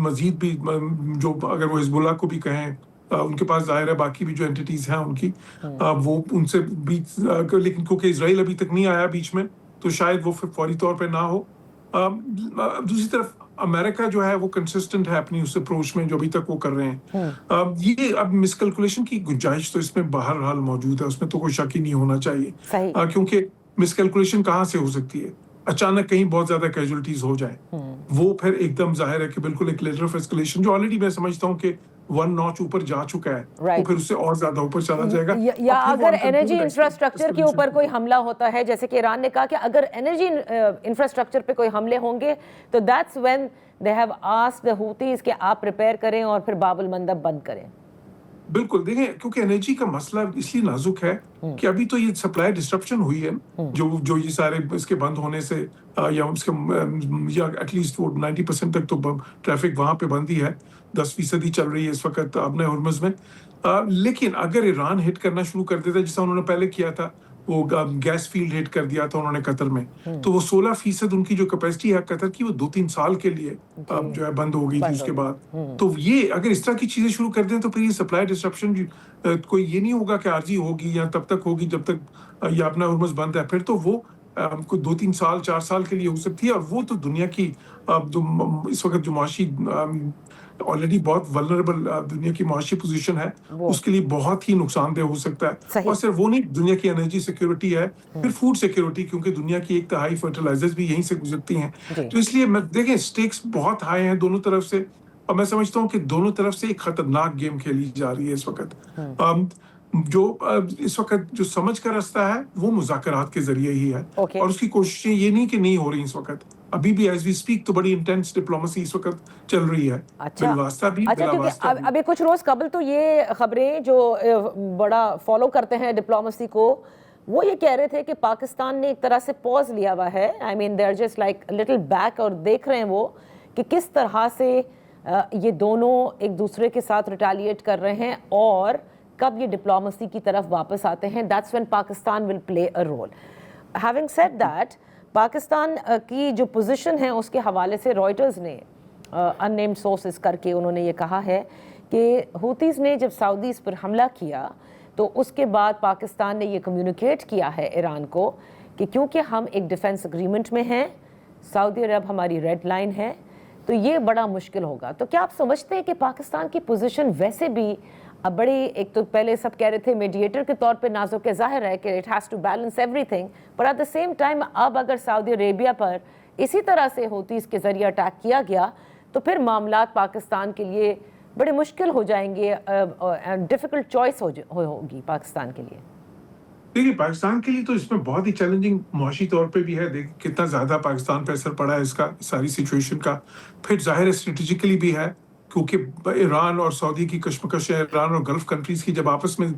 مزید بھی جو اگر وہ حزب اللہ کو بھی کہیں ان کے پاس ظاہر ہے باقی بھی جو اینٹیز ہیں ان کی وہ ان سے بھی لیکن کیونکہ اسرائیل ابھی تک نہیں آیا بیچ میں تو شاید وہ فوری طور پہ نہ ہو. دوسری طرف امریکہ جو ہے وہ کنسسٹنٹ ہے اپنی اس اپروچ میں جو ابھی تک وہ کر رہے ہیں. یہ اب مس کیلکولیشن کی گنجائش تو اس میں بہرحال موجود ہے, اس میں تو کوئی شک ہی نہیں ہونا چاہیے, کیونکہ مس کیلکولیشن کہاں سے ہو سکتی ہے؟ اچانک کہیں بہت زیادہ کیجولیٹیز ہو جائیں, وہ پھر ایک دم ظاہر ہے کہ بالکل ایک لیڈر آف ایسکیلیشن جو آلریڈی میں سمجھتا ہوں کہ 1 ناچ اوپر جا چکا ہے, وہ پھر اس سے اور زیادہ اوپر چلا جائے گا. یا اگر انرجی انفراسٹرکچر کے اوپر کوئی حملہ ہوتا ہے, جیسے کہ ایران نے کہا کہ اگر انرجی انفراسٹرکچر پہ کوئی حملے ہوں گے تو that's when they have asked the Houthis کہ آپ پریپیئر کریں اور پھر باب المندب بند کریں. بالکل دیکھیں, کیونکہ انرجی کا مسئلہ اس لیے نازک ہے کہ ابھی تو یہ سپلائی ڈسٹرپشن ہوئی ہے جو یہ سارے اس کے بند ہونے سے یا اس کے یا ایٹ لیسٹ وہ 90% تک تو ٹریفک وہاں پہ بند ہی ہے, 10% ہی چل رہی ہے اس وقت اپنے ہرمز میں. لیکن اگر ایران ہٹ کرنا شروع کر دیتا جیسا انہوں نے پہلے کیا تھا, وہ گیس فیلڈ ہٹ کر دیا تھا انہوں نے قطر میں, تو وہ 16% ان کی جو کیپیسٹی ہے قطر کی وہ 2-3 سال کے لیے جو ہے بند ہو گئی تھی اس کے بعد. تو یہ اگر اس طرح کی چیزیں شروع کر دیں تو پھر یہ سپلائی ڈسٹرپشن کوئی یہ نہیں ہوگا کہ عارضی ہوگی یا تب تک ہوگی جب تک یہ اپنا ہرمز بند ہے, پھر تو وہ کوئی 2-3 سال 4 سال کے لیے ہو سکتی ہے. اور وہ تو دنیا کی اس وقت جو معاشی آلریڈی بہت ولنریبل دنیا کی معاشی پوزیشن ہے اس کے لیے بہت ہی نقصان دہ ہو سکتا ہے. اور صرف وہ نہیں, دنیا کی انرجی سیکیورٹی ہے, پھر فوڈ سیکیورٹی, کیونکہ دنیا کی 1/3 فرٹیلائزرز بھی یہیں سے گزرتی ہیں. تو اس لیے دیکھیں سٹیکس بہت ہائی ہیں دونوں طرف سے, اور میں سمجھتا ہوں کہ دونوں طرف سے ایک خطرناک گیم کھیلی جا رہی ہے اس وقت. جو اس وقت جو سمجھ کا راستہ ہے وہ مذاکرات کے ذریعے ہی ہے, اور اس کی کوششیں یہ نہیں کہ نہیں ہو رہی اس وقت, ابھی بھی ایز وی اسپیک تو بڑی انٹینس ڈپلومیسی اس وقت چل رہی ہے. بالواسطہ بھی کیونکہ ابھی کچھ روز قبل تو یہ خبریں جو بڑا فالو کرتے ہیں ڈپلومیسی کو, وہ یہ کہہ رہے تھے کہ پاکستان نے ایک طرح سے پوز لیا ہوا ہے, I mean they are just like little back, اور دیکھ رہے ہیں وہ کہ کس طرح سے یہ دونوں ایک دوسرے کے ساتھ ریٹیلیٹ کر رہے ہیں اور کب یہ ڈپلومیسی کی طرف واپس آتے ہیں. That's when Pakistan will play a role. Having said that, Pakistan کی جو پوزیشن ہے اس کے حوالے سے رائٹرز نے ان نیمڈ سورسز کر کے انہوں نے یہ کہا ہے کہ ہوتیز نے جب سعودیز پر حملہ کیا تو اس کے بعد پاکستان نے یہ کمیونیکیٹ کیا ہے ایران کو کہ کیونکہ ہم ایک ڈیفنس اگریمنٹ میں ہیں, سعودی عرب ہماری ریڈ لائن ہے, تو یہ بڑا مشکل ہوگا. تو کیا آپ سمجھتے ہیں کہ پاکستان کی پوزیشن ویسے بھی بڑی, ایک تو پہلے سب کہہ رہے تھے میڈیٹر کے طور پہ نازک ہے, ظاہر ہے کہ it has to balance everything, پر ایٹ دا سیم ٹائم اب اگر سعودی عربیہ پر اسی طرح سے ہوتی اس کے ذریعے اٹیک کیا گیا تو پھر معاملات پاکستان کے لیے بڑے مشکل ہو جائیں گے, ڈیفیکلٹ چوائس ہوگی پاکستان کے لیے. دیکھیے پاکستان کے لیے تو اس میں بہت ہی چیلنجنگ معاشی طور پہ بھی ہے, دیکھ کتنا زیادہ پاکستان پہ اثر پڑا ہے اس کا, ساری سچویشن کا. پھر ظاہر اسٹریٹجیکلی بھی ہے کیونکہ ایران اور سعودی کی کشمکش ہے, ایران اور گلف کنٹریز کی جب آپس میں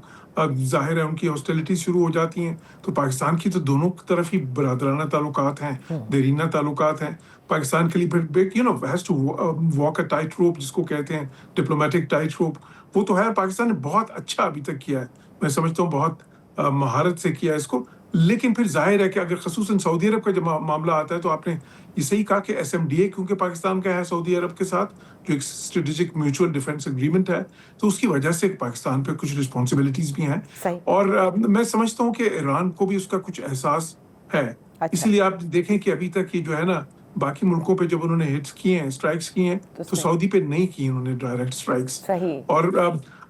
ظاہر ہے ان کی ہاسٹیلٹیز شروع ہو جاتی ہیں تو پاکستان کی تو دونوں طرف ہی برادرانہ تعلقات ہیں, دیرینہ تعلقات ہیں. پاکستان کے لیے پھر has to walk a tight rope جس کو کہتے ہیں ڈپلومیٹک ٹائٹ روپ, وہ تو ہے. پاکستان نے بہت اچھا ابھی تک کیا ہے, میں سمجھتا ہوں بہت مہارت سے کیا اس کو. لیکن پھر ظاہر ہے کہ اگر خصوصاً سعودی عرب کا جب معاملہ آتا ہے تو آپ نے یہ صحیح کہا کہ ایس ایم ڈی اے کیونکہ پاکستان کا ہے سعودی عرب کے ساتھ جو ایک اسٹریٹجک میوچل ڈیفینس اگریمنٹ ہے, تو اس کی وجہ سے پاکستان پہ کچھ رسپانسبلٹیز بھی ہیں. اور میں سمجھتا ہوں کہ ایران کو بھی اس کا کچھ احساس ہے. اس لیے آپ دیکھیں کہ ابھی تک یہ جو ہے نا باقی ملکوں پہ جب انہوں نے ہٹس کیے ہیں, اسٹرائکس کیے ہیں, تو سعودی پہ نہیں کی انہوں نے ڈائریکٹ اسٹرائکس. اور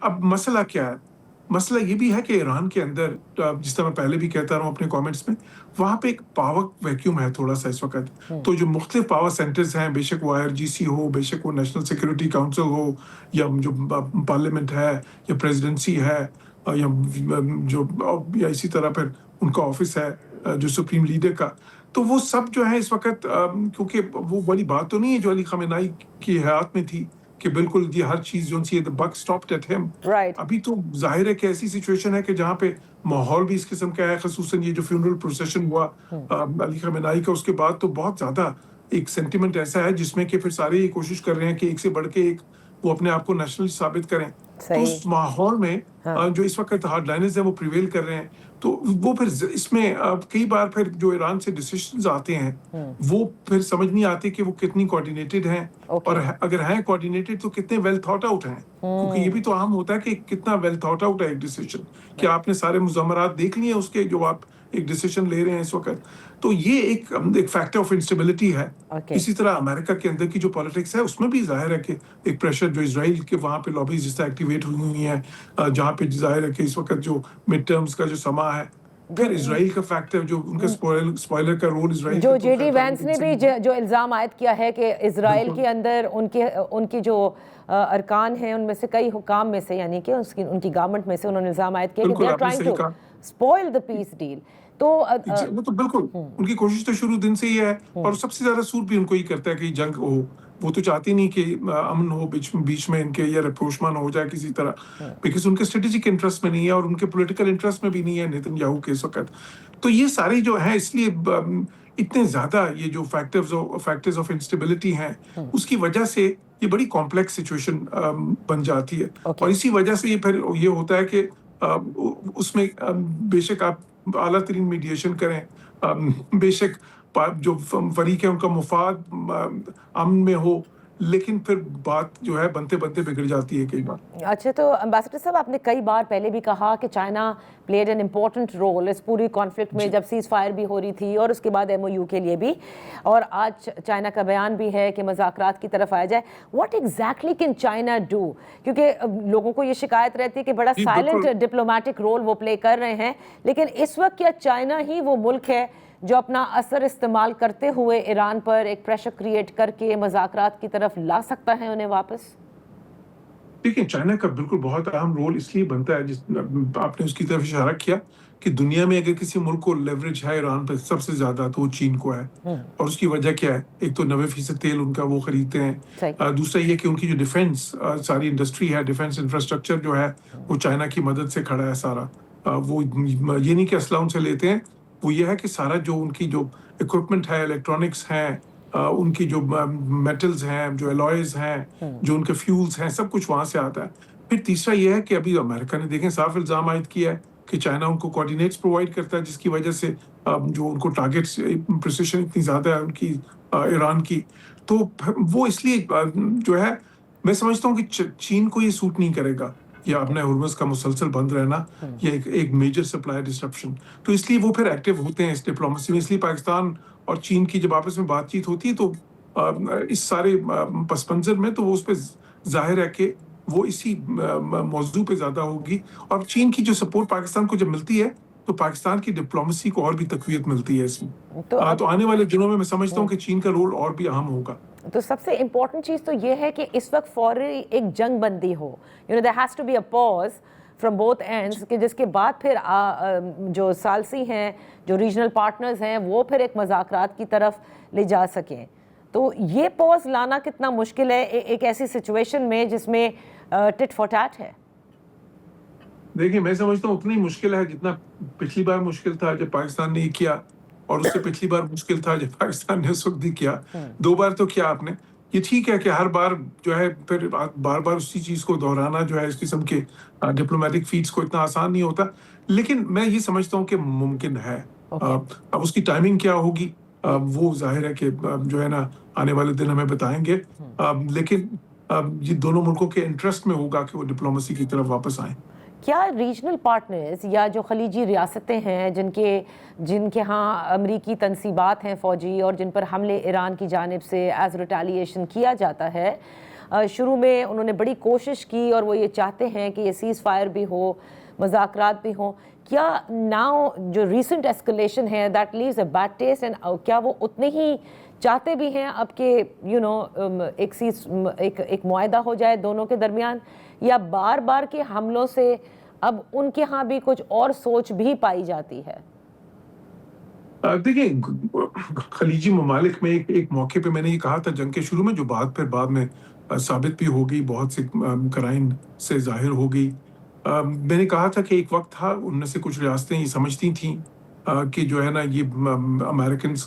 اب مسئلہ کیا ہے؟ مسئلہ یہ بھی ہے کہ ایران کے اندر جس طرح میں پہلے بھی کہتا رہا ہوں اپنے کامنٹس میں, وہاں پہ ایک پاور ویکیوم ہے تھوڑا سا اس وقت. تو جو مختلف پاور سینٹرز ہیں, بے شک وہ IRGC ہو, بے شک وہ نیشنل سیکورٹی کاؤنسل ہو, یا جو پارلیمنٹ ہے, یا پریزیڈنسی ہے, یا اسی طرح پھر ان کا آفس ہے جو سپریم لیڈر کا, تو وہ سب جو ہے اس وقت کیونکہ وہ والی بات تو نہیں ہے جو علی خامنہئی کی حیات میں تھی کہ بالکل یہ ہر چیز جو سی the buck stopped at him. ابھی تو ظاہر ہے کہ ایسی سچویشن ہے کہ جہاں پہ ماحول بھی اس قسم کا ہے, خصوصاً یہ جو فیونرل پروسیشن ہوا علی خامنہئی کا, اس کے بعد تو بہت زیادہ ایک سینٹیمنٹ ایسا ہے جس میں کہ پھر سارے یہ کوشش کر رہے ہیں کہ ایک سے بڑھ کے ایک وہ اپنے آپ کو نیشنل ثابت کریں. تو اس صحیح ماحول میں ہاں جو اس وقت ہارڈ لائنرز ہیں وہ پریویل کر رہے ہیں، تو وہ پھر اس میں کئی بار پھر جو ایران سے ڈیسیشنز آتے ہیں وہ پھر سمجھ نہیں آتے کہ وہ کتنی کوآرڈینیٹڈ ہیں، اور اوکے اگر ہیں کوآرڈینیٹڈ تو کتنے ویل تھاٹ آؤٹ ہیں، کیونکہ یہ بھی تو اہم ہوتا ہے کہ کتنا ویل تھاٹ آؤٹ ہے ایک ڈیسیشن، کہ آپ نے سارے مضمرات دیکھ لیے اس کے جو آپ ایک ڈیسیشن لے رہے ہیں اس وقت. تو یہ ایک فیکٹر آف انسٹیبلٹی ہے. اوکے اسی طرح امریکہ کے اندر کی جو پالیٹکس ہے اس میں بھی ظاہر ہے کہ ایک پریشر جو اسرائیل کے وہاں پہ لابیز جس طرح ایکٹیویٹ ہوئی ہیں، جہاں پہ ظاہر ہے کہ اس وقت جو مڈ ٹرمز کا جو سما ہے، پھر اسرائیل کا فیکٹر جو ان کا اسپوائلر کا رول اسرائیل جو کا جے ڈی وینس نے بھی جو الزام عائد کیا ہے کہ اسرائیل کے اندر ان کی جو ارکان ہیں ان میں سے کئی حکام میں سے، یعنی کہ ان کی گورنمنٹ میں سے انہوں نے الزام عائد کیا کہ بالکل دے آر آپ نے ٹرائنگ صحیح ٹو کہا. Spoil the peace deal. تو وہ تو بالکل ان کی کوشش تو شروع دن سے ہی ہے، اور سب سے زیادہ سود بھی ان کو ہی کرتا ہے کہ جنگ ہو. وہ تو چاہتے نہیں کہ امن ہو بیچ میں ان کے، یا رپروشمان ہو جائے کسی طرح، بیکاز ان کے اسٹریٹجک انٹرسٹ میں نہیں ہے اور ان کے پولیٹیکل انٹرسٹ میں بھی نہیں ہے نیتن یاہو کے اس وقت. تو یہ سارے جو ہیں اس لیے اتنے زیادہ یہ جو فیکٹرز آف انسٹیبلٹی ہیں اس کی وجہ سے یہ بڑی کمپلیکس سچویشن بن جاتی ہے. اور اسی وجہ سے یہ پھر یہ ہوتا ہے کہ اس میں بے شک آپ اعلیٰ ترین میڈیشن کریں، بے شک جو فریق ہے ان کا مفاد امن میں ہو، لیکن پھر بات جو ہے بنتے بنتے بگڑ جاتی ہے کئی بار. اچھا، تو امبیسڈر صاحب آپ نے کئی بار پہلے بھی کہا کہ China played an important role اس پوری کانفلکٹ میں، جب سیز فائر بھی ہو رہی تھی اور اس کے بعد MOU کے لیے بھی، اور آج چائنا کا بیان بھی ہے کہ مذاکرات کی طرف آیا جائے. What exactly can China do? کیونکہ لوگوں کو یہ شکایت رہتی ہے کہ بڑا سائلنٹ ڈپلومیٹک رول وہ پلے کر رہے ہیں، لیکن اس وقت کیا چائنا ہی وہ ملک ہے جو اپنا اثر استعمال کرتے ہوئے ایران پر ایک پریشر کریٹ کر کے مذاکرات کی طرف لا سکتا ہے انہیں واپس؟ دیکھیں چائنا کا بالکل بہت اہم رول اس لیے بنتا ہے، جس آپ نے اس کی طرف اشارہ کیا کہ دنیا میں اگر کسی ملک کو لیوریج ہے ایران پہ سب سے زیادہ تو وہ چین کو ہے. اور اس کی وجہ کیا ہے؟ ایک تو 90% تیل ان کا وہ خریدتے ہیں، دوسرا یہ کہ ان کی جو ڈیفینس ساری انڈسٹری ہے، ڈیفینس انفراسٹرکچر جو ہے وہ چائنا کی مدد سے کھڑا ہے سارا. وہ یہ نہیں کہ اسلحہ ان سے لیتے ہیں، وہ یہ ہے کہ سارا جو ان کی جو اکوپمنٹ ہے، الیکٹرانکس ہیں، ان کی جو میٹلز ہیں، جو الوائز ہیں، جو ان کے فیولز ہیں، سب کچھ وہاں سے آتا ہے. پھر تیسرا یہ ہے کہ ابھی امریکہ نے دیکھیں صاف الزام عائد کیا ہے کہ چائنا ان کو کوآرڈینیٹس پرووائڈ کرتا ہے، جس کی وجہ سے جو ان کو ٹارگیٹس پریسیشن اتنی زیادہ ہے ان کی ایران کی. تو وہ اس لیے جو ہے میں سمجھتا ہوں کہ چین کو یہ سوٹ نہیں کرے گا یا اپنے ہرمز کا مسلسل بند رہنا، یا ایک میجر سپلائی ڈسرپشن. تو اس لیے وہ پھر ایکٹیو ہوتے ہیں اس ڈپلومیسی میں. اس لیے پاکستان اور چین کی جب آپس میں بات چیت ہوتی ہے تو اس سارے پس منظر میں تو وہ اس پہ ظاہر ہے کہ وہ اسی موضوع پہ زیادہ ہوگی. اور چین کی جو سپورٹ پاکستان کو جب ملتی ہے تو پاکستان کی ڈپلومیسی کو اور بھی تقویت ملتی ہے اس میں. تو آنے والے دنوں میں سمجھتا ہوں کہ چین کا رول اور بھی اہم ہوگا. تو سب سے امپورٹنٹ چیز تو یہ ہے کہ اس وقت فوری ایک جنگ بندی ہو. there has to be a pause from both ends، کہ جس کے بعد پھر جو ثالثی ہیں، جو ریجنل پارٹنرز ہیں، وہ پھر ایک مذاکرات کی طرف لے جا سکیں. تو یہ پوز لانا کتنا مشکل ہے ایک ایسی سچویشن میں جس میں ٹٹ فار ٹیٹ ہے؟ دیکھیں میں سمجھتا ہوں اتنا ہی مشکل ہے جتنا پچھلی بار مشکل تھا جب پاکستان نے یہ کیا، اور اس سے پچھلی بار مشکل تھا جب پاکستان نے اس وقت بھی کیا. 2 بار تو کیا آپ نے. یہ ٹھیک ہے کہ ہر بار جو ہے پھر بار بار اسی چیز کو دہرانا جو ہے اس قسم کے ڈپلومیٹک فیٹس کو اتنا آسان نہیں ہوتا، لیکن میں یہ سمجھتا ہوں کہ ممکن ہے. اب اس کی ٹائمنگ کیا ہوگی وہ ظاہر ہے کہ جو ہے نا آنے والے دن ہمیں بتائیں گے، لیکن یہ دونوں ملکوں کے انٹرسٹ میں ہوگا کہ وہ ڈپلومیسی کی طرف واپس آئیں. کیا ریجنل پارٹنرز یا جو خلیجی ریاستیں ہیں جن کے ہاں امریکی تنصیبات ہیں فوجی، اور جن پر حملے ایران کی جانب سے ایز ریٹیلیشن کیا جاتا ہے، شروع میں انہوں نے بڑی کوشش کی اور وہ یہ چاہتے ہیں کہ یہ سیز فائر بھی ہو، مذاکرات بھی ہوں، کیا ناؤ جو ریسنٹ ایسکلیشن ہے that leaves a bad taste, and کیا وہ اتنے ہی چاہتے بھی ہیں اب کہ ایک معاہدہ ہو جائے دونوں کے درمیان، یا بار بار کے حملوں سے اب ان کے ہاں بھی کچھ اور سوچ بھی پائی جاتی ہے؟ دیکھیں خلیجی ممالک میں ایک موقع پہ میں نے یہ کہا تھا جنگ کے شروع میں، جو بعد میں ثابت بھی ہو گئی، بہت سے قرائن سے ظاہر ہو گئی. میں نے کہا تھا کہ ایک وقت تھا ان میں سے کچھ ریاستیں یہ سمجھتی تھیں کہ جو ہے نا یہ امریکنز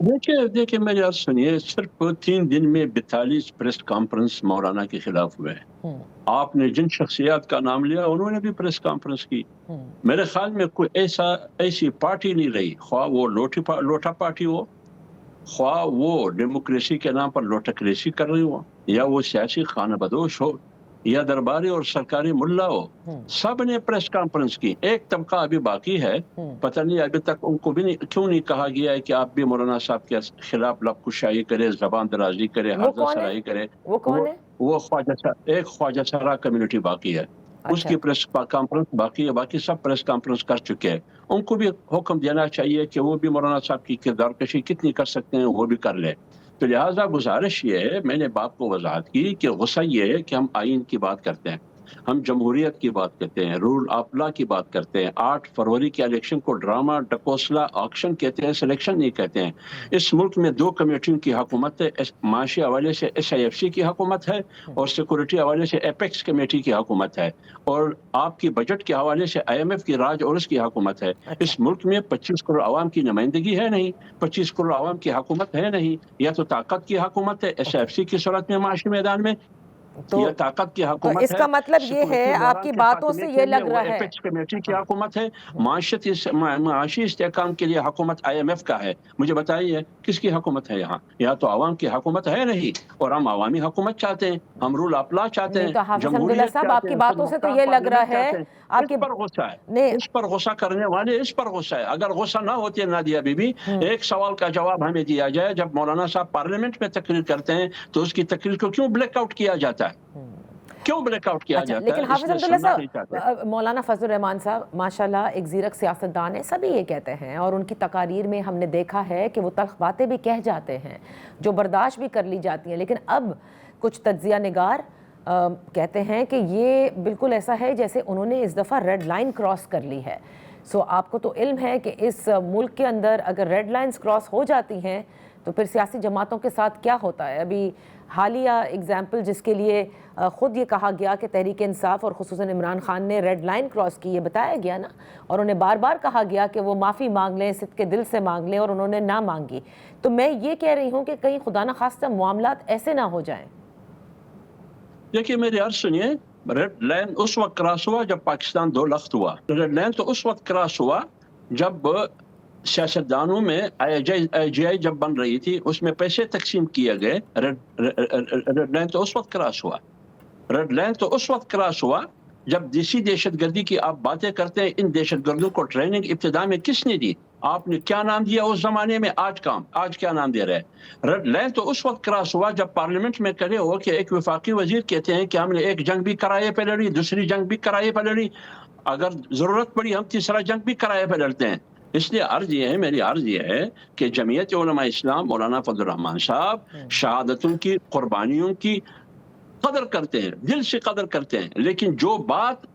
دیکھیے میری عرض سنیے، صرف 3 دن میں 42 پریس کانفرنس مولانا کے خلاف ہوئے ہیں۔ آپ نے جن شخصیات کا نام لیا انہوں نے بھی پریس کانفرنس کی۔ میرے خیال میں کوئی ایسی پارٹی نہیں رہی، خواہ وہ لوٹا پارٹی ہو، خواہ وہ ڈیموکریسی کے نام پر لوٹکریسی کر رہی ہو، یا وہ سیاسی خانہ بدوش ہو، یا درباری اور سرکاری ملا ہو، سب نے پریس کانفرنس کی۔ ایک طبقہ ابھی باقی ہے، پتہ نہیں ابھی تک ان کو بھی کیوں نہیں کہا گیا ہے کہ آپ بھی مولانا صاحب کے خلاف لب کشائی کرے، زبان درازی کرے، حاضر سرائی کرے۔ وہ کون ہے؟ وہ خواجہ سرا کمیونٹی باقی ہے، اس کی پریس کانفرنس باقی ہے، باقی سب پریس کانفرنس کر چکے ہیں۔ ان کو بھی حکم دینا چاہیے کہ وہ بھی مولانا صاحب کی کردار کشی کتنی کر سکتے ہیں وہ بھی کر لیں۔ تو لہٰذا گزارش یہ ہے، میں نے باپ کو وضاحت کی کہ غصہ یہ ہے کہ ہم آئین کی بات کرتے ہیں، ہم جمہوریت کی بات کرتے ہیں، رول آف لا کی بات کرتے ہیں۔ 8 فروری کے الیکشن کو ڈرامہ ڈکوسلا آکشن کہتے ہیں، سلیکشن نہیں کہتے ہیں۔ اس ملک میں 2 کمیٹیوں کی حکومت ہے، معاشی حوالے سے SIFC کی حکومت ہے اور سیکورٹی حوالے سے ایپیکس کمیٹی کی حکومت ہے، اور آپ کی بجٹ کے حوالے سے IMF کی راج اور اس کی حکومت ہے۔ اس ملک میں 25 کروڑ عوام کی نمائندگی ہے نہیں، 25 کروڑ عوام کی حکومت ہے نہیں۔ یا تو طاقت کی حکومت ہے SIFC کی صورت میں معاشی میدان میں، یا طاقت کی حکومت ہے۔ اس کا مطلب یہ ہے، آپ کی باتوں سے یہ لگ رہا ہے ایپیکس کمیٹی کی حکومت ہے۔ معاشی استحکام کے لیے حکومت IMF کا ہے۔ مجھے بتائیے کس کی حکومت ہے یہاں؟ یا تو عوام کی حکومت ہے نہیں، اور ہم عوامی حکومت چاہتے ہیں، ہم رول آف لا چاہتے ہیں، جمہوریت صاحب آپ کی باتوں سے تو یہ لگ رہا ہے آپ کے پر غصہ ہے، اس پر غصہ کرنے والے اس پر غصہ ہے۔ اگر غصہ نہ ہوتی ہے نادیہ بی بی، ایک سوال کا جواب ہمیں دیا جائے، جب مولانا صاحب پارلیمنٹ میں تقریر کرتے ہیں تو اس کی تقریر کو کیوں بلیک آؤٹ کیا جاتا ہے؟ کیوں بلیک آؤٹ کیا جاتا ہے؟ لیکن حافظ عبداللہ صاحب، مولانا فضل الرحمان صاحب ماشاءاللہ ایک زیرک سیاستدان ہیں، سبھی یہ کہتے ہیں، اور ان کی تقاریر میں ہم نے دیکھا ہے کہ وہ تلخ باتیں بھی کہہ جاتے ہیں جو برداشت بھی کر لی جاتی ہیں، لیکن اب کچھ تجزیہ نگار کہتے ہیں کہ یہ بالکل ایسا ہے جیسے انہوں نے اس دفعہ ریڈ لائن کراس کر لی ہے۔ سو آپ کو تو علم ہے کہ اس ملک کے اندر اگر ریڈ لائنز کراس ہو جاتی ہیں تو پھر سیاسی جماعتوں کے ساتھ کیا ہوتا ہے۔ ابھی حالیہ اگزامپل جس کے لیے خود یہ کہا گیا کہ تحریک انصاف اور خصوصاً عمران خان نے ریڈ لائن کراس کی، یہ بتایا گیا نا، اور انہیں بار بار کہا گیا کہ وہ معافی مانگ لیں، صدق دل سے مانگ لیں، اور انہوں نے نہ مانگی۔ تو میں یہ کہہ رہی ہوں کہ کہیں خدا نہ خواستہ معاملات ایسے نہ ہو جائیں۔ دیکھیے میری عرض سنیے، ریڈ لائن اس وقت کراس ہوا جب پاکستان 2 لخت ہوا۔ ریڈ لائن تو اس وقت کراس ہوا جب سیاستدانوں میں IGI جب بن رہی تھی، اس میں پیسے تقسیم کیے گئے۔ ریڈ لائن تو اس وقت کراس ہوا۔ ریڈ لائن تو اس وقت کراس ہوا جب دیسی دہشت گردی کی آپ باتیں کرتے ہیں، ان دہشت گردوں کو ٹریننگ ابتدا میں کس نے دی؟ آپ نے کیا نام دیا اس زمانے میں؟ آج کیا نام دے رہے ہیں؟ ریڈ لائن تو اس وقت کراس ہوا جب پارلیمنٹ میں کھڑے ہو کہ ایک وفاقی وزیر کہتے ہیں کہ ہم نے ایک جنگ بھی کرائے پہ لڑی، دوسری جنگ بھی کرائے پہ لڑی، اگر ضرورت پڑی ہم تیسرا جنگ بھی کرائے پہ لڑتے ہیں۔ اس لیے میری عرض یہ ہے کہ جمعیت علماء اسلام مولانا فضل الرحمان صاحب شہادتوں کی، قربانیوں کی قدر کرتے ہیں، دل سے قدر کرتے ہیں، لیکن جو بات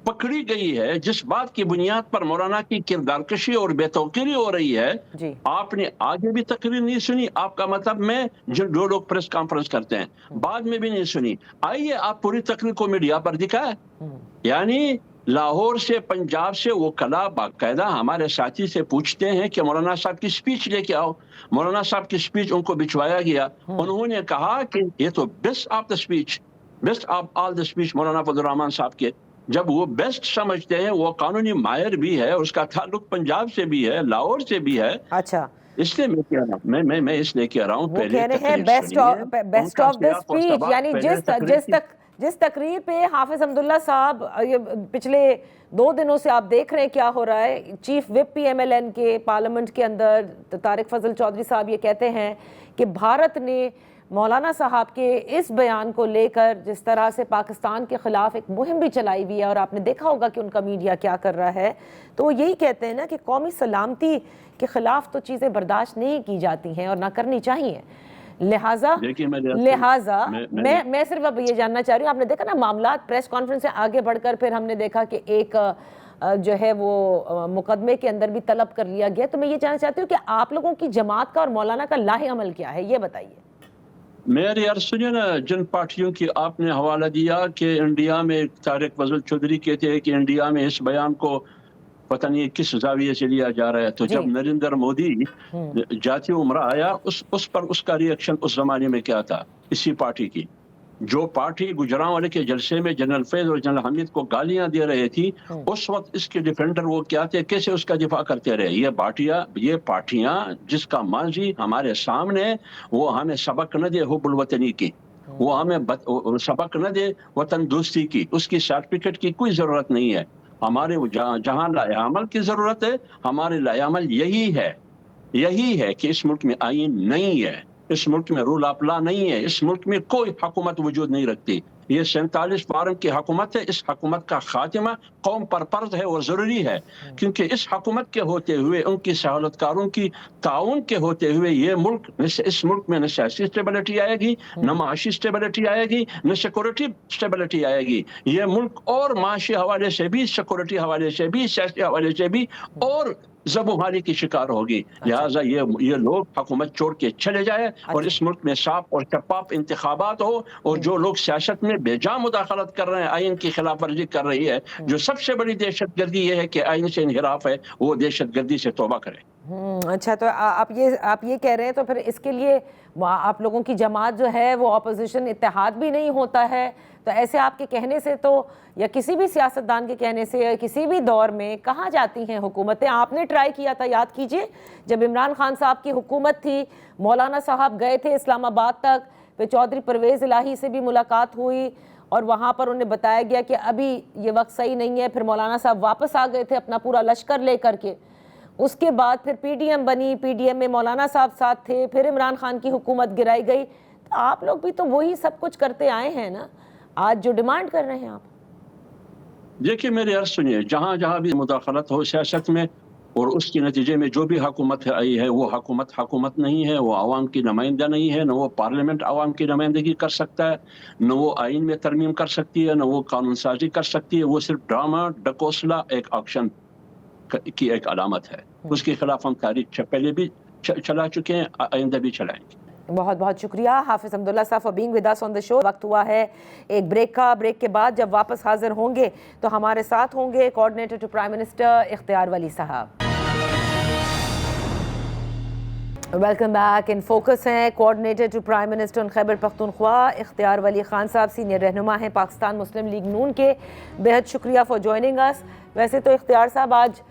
پکڑی گئی ہے، جس بات کی بنیاد پر مولانا کی کردار کشی اور بے توقیری ہو رہی ہے، آپ نے آگے بھی تقریر نہیں سنی۔ آپ کا مطلب میں جن 2 لوگ پریس کانفرنس کرتے ہیں بعد میں بھی نہیں سنی، آئیے آپ پوری تقریر کو میڈیا پر دکھائیں۔ یعنی لاہور سے، پنجاب سے وہ کلا باقاعدہ ہمارے ساتھی سے پوچھتے ہیں کہ مولانا صاحب کی سپیچ لے کے آؤ۔ مولانا صاحب کی سپیچ ان کو بھجوایا گیا، انہوں نے کہا کہ یہ تو best of the speech, best of all the speech مولانا فضل الرحمان صاحب کے۔ جب وہ بیسٹ سمجھتے ہیں، وہ قانونی ماہر بھی ہے، اس کا تعلق پنجاب سے بھی ہے، لاہور سے بھی ہے۔ اچھا، اس لیے میں کہہ رہا ہوں، میں اس لیے کہہ رہا ہوں، وہ کہہ رہے ہیں بیسٹ آف دا سپیچ، یعنی جس تقریر پہ حافظ عبداللہ صاحب پچھلے 2 دنوں سے آپ دیکھ رہے ہیں کیا ہو رہا ہے، چیف وپ PMLN کے پارلیمنٹ کے اندر طارق فضل چودھری صاحب یہ کہتے ہیں کہ بھارت نے مولانا صاحب کے اس بیان کو لے کر جس طرح سے پاکستان کے خلاف ایک مہم بھی چلائی ہوئی ہے، اور آپ نے دیکھا ہوگا کہ ان کا میڈیا کیا کر رہا ہے، تو وہ یہی کہتے ہیں نا کہ قومی سلامتی کے خلاف تو چیزیں برداشت نہیں کی جاتی ہیں اور نہ کرنی چاہیے۔ لہٰذا میں صرف اب یہ جاننا چاہ رہی ہوں، آپ نے دیکھا نا معاملات پریس کانفرنس سے آگے بڑھ کر پھر ہم نے دیکھا کہ ایک جو ہے وہ مقدمے کے اندر بھی طلب کر لیا گیا۔ تو میں یہ جاننا چاہتی ہوں کہ آپ لوگوں کی جماعت کا اور مولانا کا لاہ عمل کیا ہے، یہ بتائیے۔ میری عرض سنیے نا، جن پارٹیوں کی آپ نے حوالہ دیا کہ انڈیا میں طارق فضل چودھری کہتے ہیں کہ انڈیا میں اس بیان کو پتہ نہیں کس زاویے سے لیا جا رہا ہے. تو جب نریندر مودی جاتی عمرہ آیا اس پر اس کا ریئیکشن اس زمانے میں کیا تھا اسی پارٹی کی. جو پارٹی گجرانوالے کے جلسے میں جنرل فیض اور جنرل حمید کو گالیاں دے رہے تھی اس وقت اس کے ڈیفینڈر وہ کیا تھے, کیسے اس کا دفاع کرتے رہے. یہ پارٹیاں جس کا ماضی ہمارے سامنے, وہ ہمیں سبق نہ دے حب الوطنی کی, وہ ہمیں سبق نہ دے وطن دوستی کی, اس کی سرٹیفکیٹ کی کوئی ضرورت نہیں ہے. ہمارے جہاں لائحہ عمل کی ضرورت ہے, ہمارے لائحہ عمل یہی ہے کہ اس ملک میں آئین نہیں ہے, اس ملک میں رول آف لا نہیں ہے, اس ملک میں کوئی حکومت وجود نہیں رکھتی. یہ 47 فارم کی حکومت ہے. اس حکومت کا خاتمہ قوم پر فرض ہے اور ضروری ہے, کیونکہ اس حکومت کے ہوتے ہوئے, ان کی سہولت کاروں کی تعاون کے ہوتے ہوئے اس ملک میں نہ سیاسی اسٹیبلٹی آئے گی, نہ معاشی اسٹیبلٹی آئے گی, نہ سیکورٹی اسٹیبلٹی آئے گی. یہ ملک اور معاشی حوالے سے بھی, سیکورٹی حوالے سے بھی, سیاسی حوالے سے بھی اور زبوحالی کی شکار ہوگی. لہٰذا یہ لوگ حکومت چھوڑ کے چلے جائے اور اس ملک میں صاف اور شفاف انتخابات ہو. اور جو لوگ سیاست میں بے جا مداخلت کر رہے ہیں, آئین کی خلاف ورزی کر رہی ہے, جو سب سے بڑی دہشت گردی یہ ہے کہ آئین سے انحراف ہے, وہ دہشت گردی سے توبہ کرے. اچھا, تو آپ یہ کہہ رہے ہیں تو پھر اس کے لیے آپ لوگوں کی جماعت جو ہے وہ اپوزیشن اتحاد بھی نہیں ہوتا ہے. تو ایسے آپ کے کہنے سے تو, یا کسی بھی سیاستدان کے کہنے سے, یا کسی بھی دور میں کہاں جاتی ہیں حکومتیں. آپ نے ٹرائی کیا تھا, یاد کیجئے, جب عمران خان صاحب کی حکومت تھی, مولانا صاحب گئے تھے اسلام آباد تک, پھر چودھری پرویز الہی سے بھی ملاقات ہوئی اور وہاں پر انہیں بتایا گیا کہ ابھی یہ وقت صحیح نہیں ہے. پھر مولانا صاحب واپس آ گئے تھے اپنا پورا لشکر لے کر کے. اس کے بعد پھر پی ڈی ایم بنی, پی ڈی ایم میں مولانا صاحب ساتھ تھے, پھر عمران خان کی حکومت گرائی گئی. تو آپ لوگ بھی تو وہی سب کچھ کرتے آئے ہیں نا, آج جو ڈیمانڈ کر رہے ہیں آپ. دیکھیے میری عرض سنیے, جہاں بھی مداخلت ہو سیاست میں اور اس کے نتیجے میں جو بھی حکومت آئی ہے, وہ حکومت نہیں ہے, وہ عوام کی نمائندہ نہیں ہے, نہ وہ پارلیمنٹ عوام کی نمائندگی کر سکتا ہے, نہ وہ آئین میں ترمیم کر سکتی ہے, نہ وہ قانون سازی کر سکتی ہے. وہ صرف ڈرامہ ڈکوسلا ایک آکشن کی ایک علامت ہے. اس کے خلاف ہم تاریخ پہلے بھی چلا چکے ہیں, آئندہ بھی چلائیں گے. بہت بہت شکریہ حافظ حمداللہ صاحب فار بینگ ود اس آن دی شو. وقت ہوا ہے ایک بریک کا. بریک کے بعد جب واپس حاضر ہوں گے تو ہمارے ساتھ ہوں گے کوآرڈینیٹر ٹو پرائم منسٹر اختیار ولی صاحب. Welcome back. ان فوکس ہیں coordinator to prime minister Khyber Pakhtunkhwa اختیار ولی خان صاحب, سینئر رہنما ہیں پاکستان مسلم لیگ نون کے. بہت شکریہ فار جوائننگ اس. ویسے تو اختیار صاحب, آج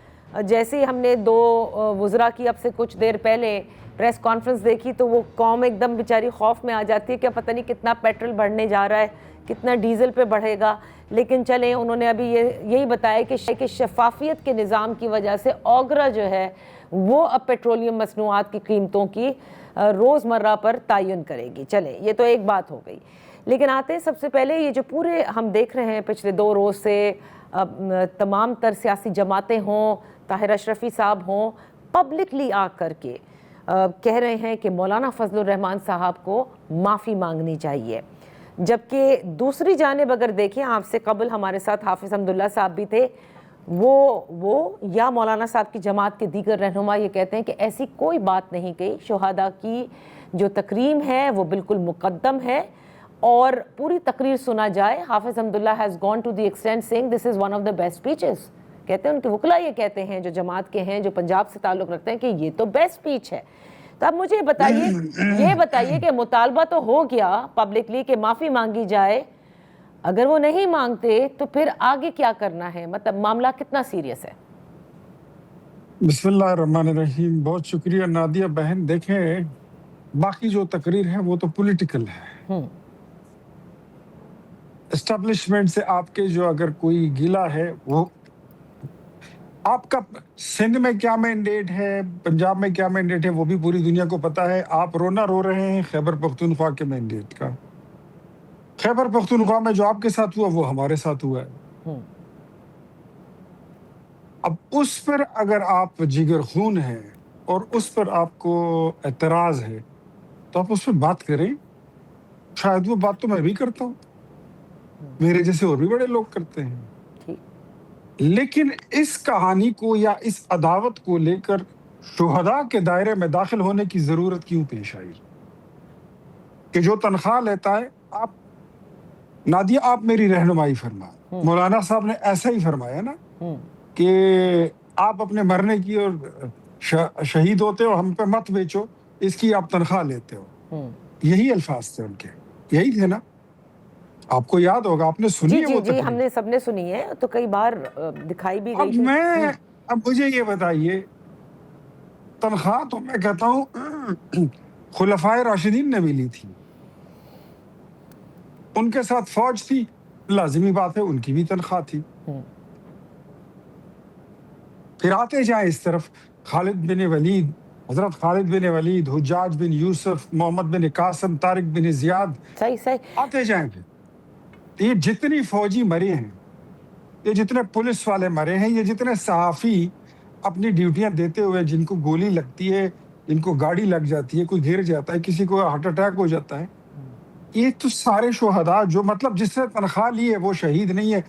جیسے ہی ہم نے دو وزراء کی اب سے کچھ دیر پہلے پریس کانفرنس دیکھی تو وہ قوم ایک دم بیچاری خوف میں آ جاتی ہے کہ پتہ نہیں کتنا پیٹرول بڑھنے جا رہا ہے, کتنا ڈیزل پہ بڑھے گا. لیکن چلیں, انہوں نے ابھی یہی بتایا کہ شفافیت کے نظام کی وجہ سے اوگرا جو ہے وہ اب پیٹرولیم مصنوعات کی قیمتوں کی روزمرہ پر تعین کرے گی. چلیں, یہ تو ایک بات ہو گئی. لیکن آتے ہیں سب سے پہلے یہ جو پورے ہم دیکھ رہے ہیں پچھلے 2 روز سے, تمام تر سیاسی جماعتیں ہوں, طاہر اشرفی صاحب ہوں, پبلکلی آ کر کے کہہ رہے ہیں کہ مولانا فضل الرحمان صاحب کو معافی مانگنی چاہیے. جبکہ دوسری جانب اگر دیکھیں, آپ سے قبل ہمارے ساتھ حافظ حمداللہ صاحب بھی تھے, وہ یا مولانا صاحب کی جماعت کے دیگر رہنما یہ کہتے ہیں کہ ایسی کوئی بات نہیں کہی. شہداء کی جو تکریم ہے وہ بالکل مقدم ہے اور پوری تقریر سنا جائے. حافظ Hamdullah has gone to the extent saying this is one of the best speeches. کہتے ہیں ان کے وکلاء یہ کہتے ہیں جو جماعت کے ہیں, جو پنجاب سے تعلق رکھتے ہیں, کہ یہ تو بیسٹ اسپیچ ہے. تو اب مجھے یہ بتائیے کہ مطالبہ تو ہو گیا پبلکلی کہ معافی مانگی جائے, اگر وہ نہیں مانگتے تو پھر آگے کیا کرنا ہے, مطلب معاملہ کتنا سیریس ہے؟ بسم اللہ الرحمن الرحیم. بہت شکریہ نادیہ بہن. دیکھیں, باقی جو تقریر ہے وہ تو پولیٹیکل ہے. اسٹیبلشمنٹ سے آپ کے جو اگر کوئی گلہ ہے, وہ آپ کا سندھ میں کیا مینڈیٹ ہے, پنجاب میں کیا مینڈیٹ ہے, وہ بھی پوری دنیا کو پتا ہے. آپ رونا رو رہے ہیں خیبر پختونخوا کے مینڈیٹ کا. خیبر پختونخوا میں جو آپ کے ساتھ ہوا وہ ہمارے ساتھ ہوا ہے. اب اس پر اگر آپ جگر خون ہیں اور اس پر آپ کو اعتراض ہے تو آپ اس پر بات کریں. شاید وہ بات تو میں بھی کرتا ہوں, میرے جیسے اور بھی بڑے لوگ کرتے ہیں. لیکن اس کہانی کو یا اس عداوت کو لے کر شہداء کے دائرے میں داخل ہونے کی ضرورت کیوں پیش آئی؟ کہ جو تنخواہ لیتا ہے, آپ نادیہ آپ میری رہنمائی فرما, مولانا صاحب نے ایسا ہی فرمایا نا کہ آپ اپنے مرنے کی اور شہید ہوتے ہو، ہم پہ مت بیچو، اس کی آپ تنخواہ لیتے ہو. یہی الفاظ تھے ان کے، یہی تھے نا. آپ کو یاد ہوگا، آپ نے سنی جی ہے جی وہ جی، تقریر. ہم نے سب نے سنی ہے، تو کئی بار دکھائی بھی گئی تھی. اب مجھے یہ بتائیے، تنخواہ تو میں کہتا ہوں خلفائے راشدین نے بھی لی تھی، ان کے ساتھ فوج تھی، لازمی بات ہے ان کی بھی تنخواہ تھی. پھر آتے جائیں اس طرف، خالد بن ولید، حضرت خالد بن ولید، حجاج بن یوسف، محمد بن قاسم، طارق بن زیاد، صحیح صحیح. آتے جائیں. پھر یہ جتنی فوجی مرے ہیں، یہ جتنے پولیس والے مرے ہیں، یہ جتنے صحافی اپنی ڈیوٹیاں دیتے ہوئے جن کو گولی لگتی ہے، جن کو گاڑی لگ جاتی ہے، کوئی گر جاتا ہے، کسی کو ہارٹ اٹیک ہو جاتا ہے، یہ تو سارے شہداء، جو مطلب جس نے تنخواہ لی ہے وہ شہید نہیں ہے.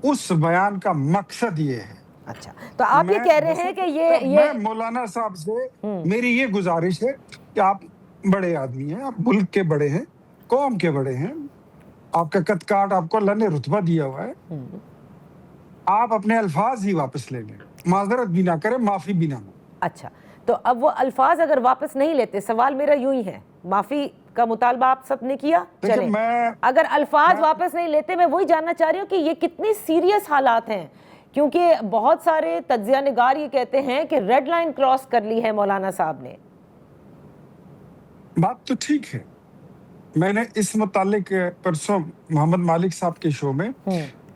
اس بیان کا مقصد یہ ہے. اچھا، تو آپ یہ کہہ رہے ہیں کہ میں مولانا صاحب سے میری یہ گزارش ہے کہ آپ بڑے آدمی ہیں، آپ ملک کے بڑے ہیں، قوم کے بڑے ہیں، آپ کا قد کاٹ آپ کو اللہ نے رتبہ دیا ہوا ہے، آپ اپنے الفاظ ہی واپس لے لیں، معذرت بھی نہ کریں، معافی بھی نہ مانگیں. اچھا، تو اب وہ الفاظ اگر واپس نہیں لیتے، سوال میرا یوں ہی ہے، معافی کا مطالبہ آپ سب نے کیا، چلیں اگر الفاظ واپس نہیں لیتے، میں وہی جاننا چاہ رہی ہوں کہ یہ کتنی سیریس حالات ہیں، کیونکہ بہت سارے تجزیہ نگار یہ کہتے ہیں کہ ریڈ لائن کراس کر لی ہے مولانا صاحب نے. بات تو ٹھیک ہے. میں نے اس متعلق پرسوں محمد مالک صاحب کے شو میں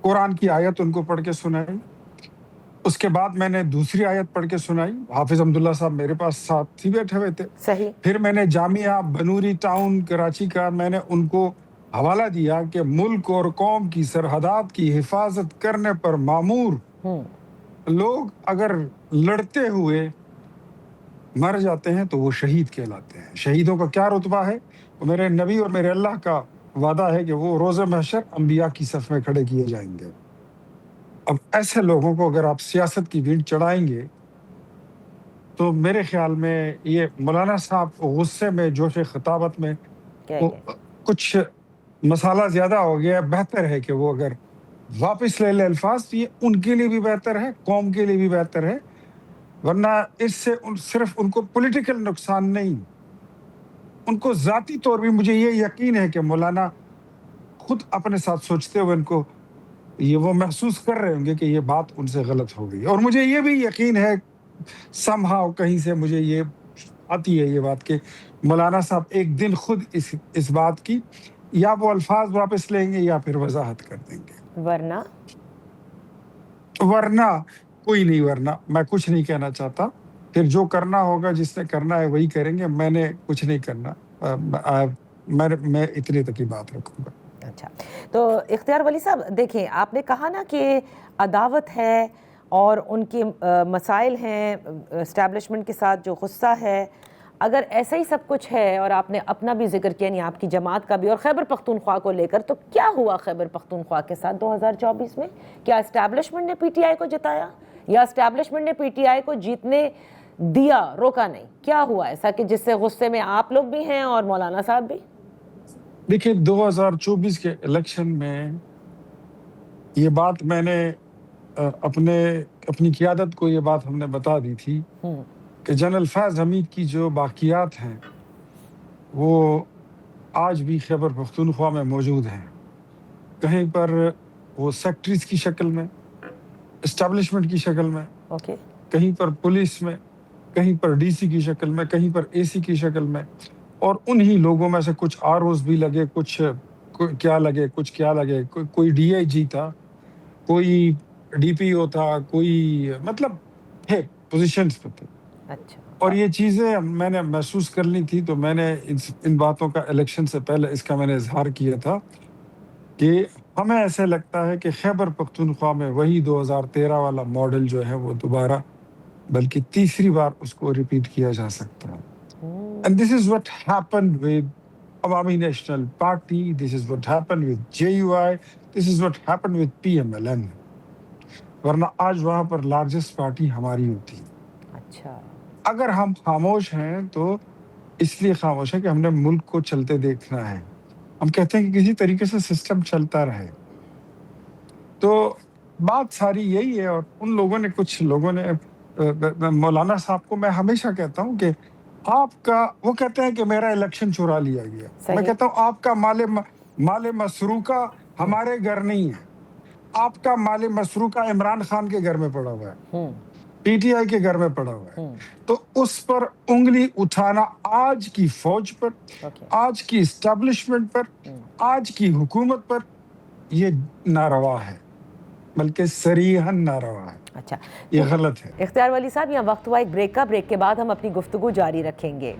قرآن کی آیت ان کو پڑھ کے سنائی، اس کے بعد میں نے دوسری آیت پڑھ کے سنائی، حافظ عبداللہ صاحب میرے پاس ساتھ ہی بیٹھے ہوئے تھے. صحیح. پھر میں نے جامعہ بنوری ٹاؤن کراچی کا میں نے ان کو حوالہ دیا کہ ملک اور قوم کی سرحدات کی حفاظت کرنے پر مامور لوگ اگر لڑتے ہوئے مر جاتے ہیں تو وہ شہید کہلاتے ہیں. شہیدوں کا کیا رتبہ ہے؟ میرے نبی اور میرے اللہ کا وعدہ ہے کہ وہ روز محشر انبیاء کی صف میں کھڑے کیے جائیں گے. اب ایسے لوگوں کو اگر آپ سیاست کی بھینٹ چڑھائیں گے تو میرے خیال میں یہ مولانا صاحب غصے میں، جوش خطابت میں کچھ مسالہ زیادہ ہو گیا. بہتر ہے کہ وہ اگر واپس لے لے الفاظ، یہ ان کے لیے بھی بہتر ہے، قوم کے لیے بھی بہتر ہے، ورنہ اس سے صرف ان کو پولیٹیکل نقصان نہیں، ان کو ذاتی طور بھی مجھے یہ یقین ہے کہ مولانا خود اپنے ساتھ سوچتے ہوئے ان کو یہ وہ محسوس کر رہے ہوں گے کہ یہ بات ان سے غلط ہو گئی. اور مجھے یہ بھی یقین ہے somehow کہیں سے مجھے یہ آتی ہے یہ بات کہ مولانا صاحب ایک دن خود اس بات کی یا وہ الفاظ واپس لیں گے یا پھر وضاحت کر دیں گے. ورنہ کوئی نہیں، ورنہ میں کچھ نہیں کہنا چاہتا. پھر جو کرنا ہوگا، جس نے کرنا ہے وہی کریں گے، میں نے کچھ نہیں کرنا. میں اتنے تک ہی بات رکھوں گا. اچھا، تو اختیار ولی صاحب دیکھیں، آپ نے کہا نا کہ عداوت ہے اور ان کے مسائل ہیں اسٹیبلشمنٹ کے ساتھ، جو غصہ ہے، اگر ایسا ہی سب کچھ ہے اور آپ نے اپنا بھی ذکر کیا، یعنی آپ کی جماعت کا بھی، اور خیبر پختونخوا کو لے کر، تو کیا ہوا خیبر پختونخوا کے ساتھ 2024 میں؟ کیا اسٹیبلشمنٹ نے پی ٹی آئی کو جتایا یا اسٹیبلشمنٹ نے پی ٹی آئی کو جیتنے دیا، روکا نہیں؟ کیا ہوا ایسا کہ جس سے غصے میں آپ لوگ بھی ہیں اور مولانا صاحب بھی؟ دیکھیں 2024 کے الیکشن میں یہ بات میں نے اپنی قیادت کو یہ بات ہم نے بتا دی تھی کہ جنرل فیض حمید کی جو باقیات ہیں وہ آج بھی خیبر پختونخوا میں موجود ہیں. کہیں پر وہ سیکٹریز کی شکل میں، اسٹیبلشمنٹ کی شکل میں، کہیں پر پولیس میں، کہیں پر ڈی سی کی شکل میں، کہیں پر اے سی کی شکل میں. اور انہی لوگوں میں سے کچھ آر اوز بھی لگے، کچھ کیا لگے، کوئی ڈی آئی جی تھا، کوئی ڈی پی او تھا، کوئی مطلب ہے پوزیشنز پہ تھے. اور یہ چیزیں میں نے محسوس کر لی تھی، تو میں نے ان باتوں کا الیکشن سے پہلے اس کا میں نے اظہار کیا تھا کہ ہمیں ایسے لگتا ہے کہ خیبر پختونخوا میں وہی 2013 والا ماڈل جو ہے وہ دوبارہ بلکہ تیسری بار اس کو ریپیٹ کیا جا سکتا ہے. And this is what happened with Awami National Party, this is what happened with JUI, this is what happened with PMLN. ورنہ آج وہاں پر لارجسٹ پارٹی ہماری ہوتی. اچھا، اگر ہم خاموش ہیں تو اس لیے خاموش ہے کہ ہم نے ملک کو چلتے دیکھنا ہے. ہم کہتے ہیں کہ کسی طریقے سے سسٹم چلتا رہے. تو بات ساری یہی ہے. اور ان لوگوں نے، کچھ لوگوں نے مولانا صاحب کو میں ہمیشہ کہتا ہوں کہ آپ کا، وہ کہتے ہیں کہ میرا الیکشن چرا لیا گیا، صحیح۔ میں کہتا ہوں آپ کا مال مسروقہ ہمارے گھر نہیں ہے، آپ کا مال مسروقہ عمران خان کے گھر میں پڑا ہوا ہے، پی ٹی آئی کے گھر میں پڑا ہوا ہے، تو اس پر انگلی اٹھانا آج کی فوج پر، آج کی اسٹیبلشمنٹ پر، آج کی حکومت پر یہ ناروا ہے، بلکہ صریحاً ناروا ہے، اچھا، یہ غلط ہے۔ اختیار ولی صاحب یہاں وقت ہوا ایک بریک کا، بریک کے بعد ہم اپنی گفتگو جاری رکھیں گے۔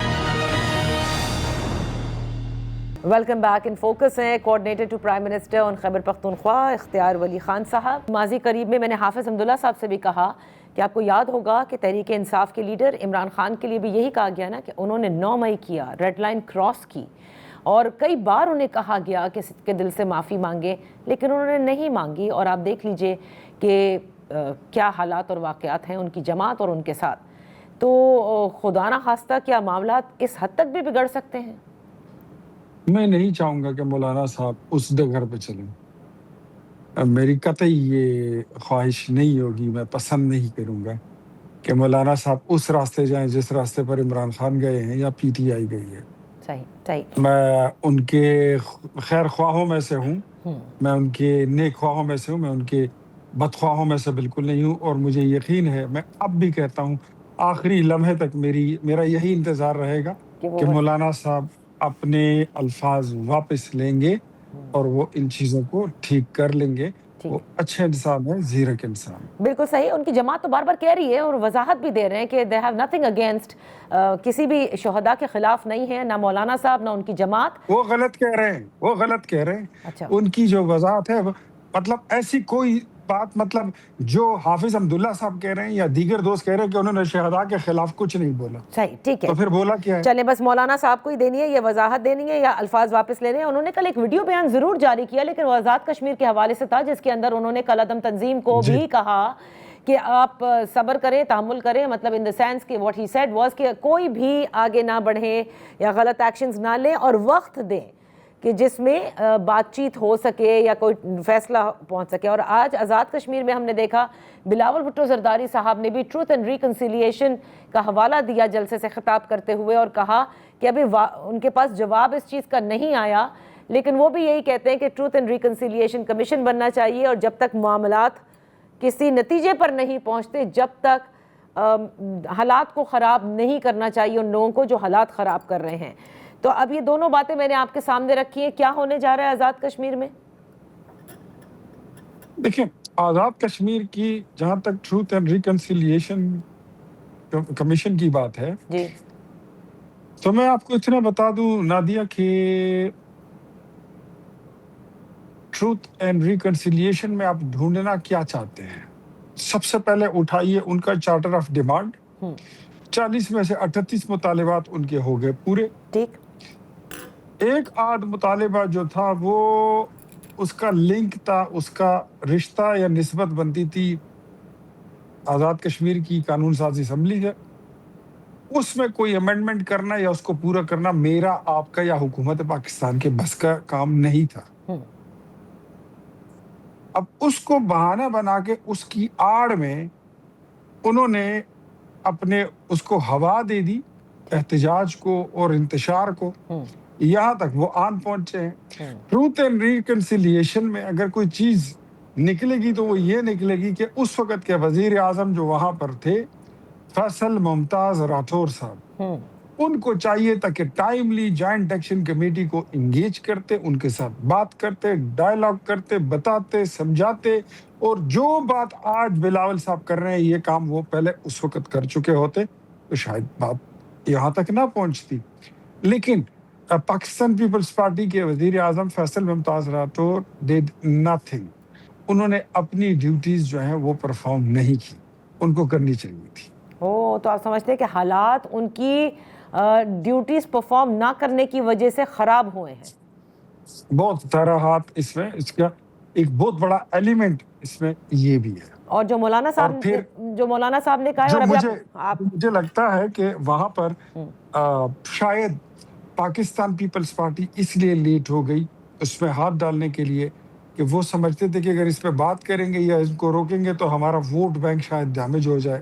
ویلکم بیک، ان فوکس ہیں کوآرڈینیٹر ٹو پرائم منسٹر آن خیبر پختونخوا اختیار ولی خان صاحب۔ ماضی قریب میں نے حافظ حمداللہ صاحب سے بھی کہا کہ آپ کو یاد ہوگا کہ تحریک انصاف کے لیڈر عمران خان کے لیے بھی یہی کہا گیا نا کہ انہوں نے 9 مئی کیا، ریڈ لائن کراس کی، اور کئی بار انہیں کہا گیا کہ صدقے دل سے معافی مانگے، لیکن انہوں نے نہیں مانگی، اور آپ دیکھ لیجئے کہ کیا حالات اور واقعات ہیں ان کی جماعت اور ان کے ساتھ۔ تو خدا نہ خواستہ کیا معاملات اس حد تک بھی بگڑ سکتے ہیں؟ میں نہیں چاہوں گا کہ مولانا صاحب اس ڈگر پہ چلیں، میری قطعی یہ خواہش نہیں ہوگی، میں پسند نہیں کروں گا کہ مولانا صاحب اس راستے جائیں جس راستے پر عمران خان گئے ہیں یا پی ٹی آئی گئی ہے۔ صحیح۔ میں ان کے خیر خواہوں میں سے ہوں، میں ان کے نیک خواہوں میں سے ہوں، میں ان کے بدخواہوں میں سے بالکل نہیں ہوں، اور مجھے یقین ہے، میں اب بھی کہتا ہوں آخری لمحے تک میرا یہی انتظار رہے گا کہ مولانا صاحب اپنے الفاظ واپس لیں گے اور وہ ان چیزوں کو ٹھیک کر لیں گے۔ وہ اچھے انسان ہیں، زیرک انسان۔ بالکل صحیح، ان کی جماعت تو بار بار کہہ رہی ہے اور وضاحت بھی دے رہے ہیں کہ they have nothing against، کسی بھی شہداء کے خلاف نہیں ہے، نہ مولانا صاحب نہ ان کی جماعت۔ وہ غلط کہہ رہے ہیں، اچھا، ان کی جو وضاحت ہے، مطلب ایسی کوئی بات، مطلب جو حافظ حمداللہ صاحب کہہ رہے ہیں یا دیگر دوست کہہ رہے ہیں کہ انہوں نے شہداء کے خلاف کچھ نہیں بولا، صحیح، ٹھیک ہے، تو پھر بولا کیا ہے؟ چلیں بس مولانا صاحب کو ہی دینی ہے، یہ وضاحت دینی ہے یا الفاظ واپس لینے ہیں؟ انہوں نے کل ایک ویڈیو بیان ضرور جاری کیا، لیکن وہ آزاد کشمیر کے حوالے سے تھا، جس کے اندر انہوں نے کل عدم تنظیم کو بھی کہا کہ آپ صبر کریں، تحمل کریں، مطلب ان دا سینس کہ what he said was کہ کوئی بھی آگے نہ بڑھیں یا غلط ایکشنز نہ لیں، اور وقت دیں کہ جس میں بات چیت ہو سکے یا کوئی فیصلہ پہنچ سکے۔ اور آج آزاد کشمیر میں ہم نے دیکھا بلاول بھٹو زرداری صاحب نے بھی ٹروتھ اینڈ ریکنسیلیشن کا حوالہ دیا جلسے سے خطاب کرتے ہوئے، اور کہا کہ ابھی ان کے پاس جواب اس چیز کا نہیں آیا، لیکن وہ بھی یہی کہتے ہیں کہ ٹروتھ اینڈ ریکنسیلیشن کمیشن بننا چاہیے، اور جب تک معاملات کسی نتیجے پر نہیں پہنچتے، جب تک حالات کو خراب نہیں کرنا چاہیے ان لوگوں کو جو حالات خراب کر رہے ہیں۔ تو اب یہ دونوں باتیں میں نے آپ کے سامنے رکھی ہیں، کیا ہونے جا رہا ہے آزاد کشمیر میں؟ دیکھیں، آزاد کشمیر کی جہاں تک ٹروتھ اینڈ ریکنسیلیشن کمیشن کی بات ہے، جی، تو میں آپ کو اتنا بتا دوں نادیہ کہ ٹروتھ اینڈ ریکنسیلیشن میں آپ ڈھونڈنا کیا چاہتے ہیں؟ سب سے پہلے اٹھائیے ان کا چارٹر آف ڈیمانڈ، 40 میں سے 38 مطالبات ان کے ہو گئے پورے۔ ٹھیک، ایک آدھ مطالبہ جو تھا وہ اس کا لنک تھا، اس کا رشتہ یا نسبت بنتی تھی آزاد کشمیر کی قانون سازی اسمبلی ہے، اس میں کوئی امینڈمنٹ کرنا یا اس کو پورا کرنا میرا، آپ کا یا حکومت پاکستان کے بس کا کام نہیں تھا۔ اب اس کو بہانہ بنا کے اس کی آڑ میں انہوں نے اپنے اس کو ہوا دے دی، احتجاج کو اور انتشار کو، یہاں تک وہ آن پہنچے ہیں۔ ٹروتھ اینڈ ریکنسیلیشن میں اگر کوئی چیز نکلے گی تو وہ یہ نکلے گی کہ اس وقت کے وزیر اعظم جو وہاں پر تھے، فیصل ممتاز راٹھور صاحب، ان کو چاہیے تھا کہ ٹائملی جوائنٹ ایکشن کمیٹی کو انگیج کرتے، ان کے ساتھ بات کرتے، ڈائیلاگ کرتے، بتاتے، سمجھاتے، اور جو بات آج بلاول صاحب کر رہے ہیں یہ کام وہ پہلے اس وقت کر چکے ہوتے تو شاید بات یہاں تک نہ پہنچتی۔ لیکن پاکستان پیپلز پارٹی کے وزیر اعظم فیصل ممتاز راٹھور ڈیڈ نتھنگ، انہوں نے اپنی ڈیوٹیز جو ہیں وہ پرفارم نہیں کی، ان کو کرنی چاہیے تھی۔ تو آپ سمجھتے ہیں کہ حالات ان کی ڈیوٹیز پرفارم نہ کرنے کی وجہ سے خراب ہوئے ہیں؟ بہت سارا ہاتھ اس میں، اس کا ایک بہت بڑا ایلیمنٹ اس میں یہ بھی ہے۔ اور جو مولانا صاحب نے کہا ہے، جو اور مجھے لگتا ہے کہ وہاں پر شاید پاکستان پیپلز پارٹی اس لیے لیٹ ہو گئی اس میں ہاتھ ڈالنے کے لیے کہ وہ سمجھتے تھے کہ اگر اس پہ بات کریں گے یا اس کو روکیں گے تو ہمارا ووٹ بینک شاید ڈیمیج ہو جائے،